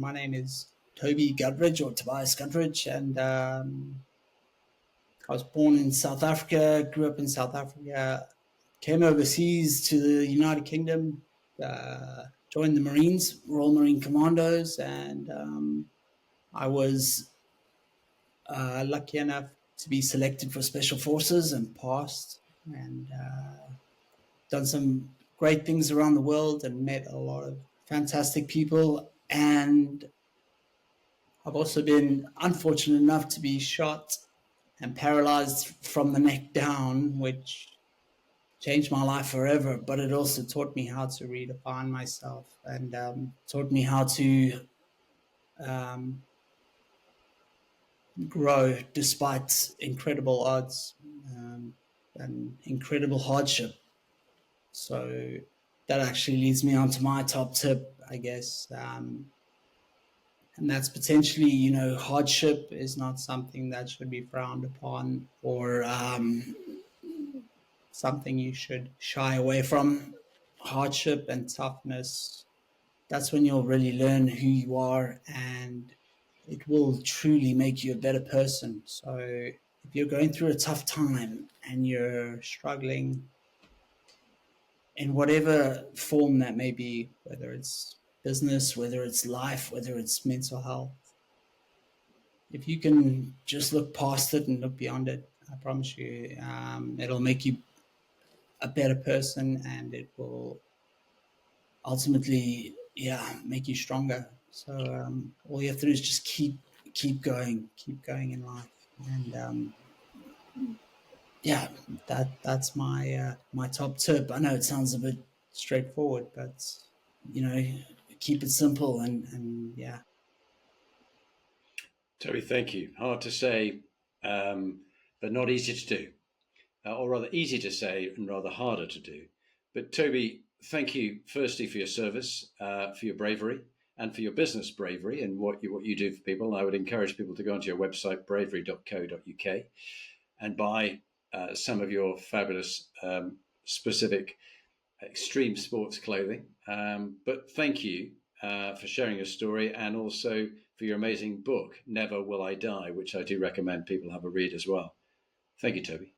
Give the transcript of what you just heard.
my name is Toby Gutteridge or Tobias Gutteridge, and I was born in South Africa, grew up in South Africa, came overseas to the United Kingdom, joined the Marines, Royal Marine Commandos, and I was lucky enough to be selected for Special Forces and passed, and done some great things around the world and met a lot of fantastic people. And I've also been unfortunate enough to be shot and paralyzed from the neck down, which changed my life forever. But it also taught me how to redefine myself and taught me how to um, grow despite incredible odds and incredible hardship. So that actually leads me on to my top tip, I guess. And that's potentially, hardship is not something that should be frowned upon or something you should shy away from. Hardship and toughness, that's when you'll really learn who you are, and it will truly make you a better person. So if you're going through a tough time and you're struggling in whatever form that may be, whether it's business, whether it's life, whether it's mental health, if you can just look past it and look beyond it, I promise you, it'll make you a better person, and it will ultimately, make you stronger. So all you have to do is just keep going in life, and yeah, that's my top tip. I know it sounds a bit straightforward, but you know, keep it simple and yeah. Toby, thank you. Hard to say, but not easy to do, or rather easy to say and rather harder to do. But Toby, thank you firstly for your service, for your bravery, and for your business bravery and what you do for people. I would encourage people to go onto your website, bravery.co.uk, and buy some of your fabulous specific extreme sports clothing. But thank you for sharing your story, and also for your amazing book, Never Will I Die, which I do recommend people have a read as well. Thank you, Toby.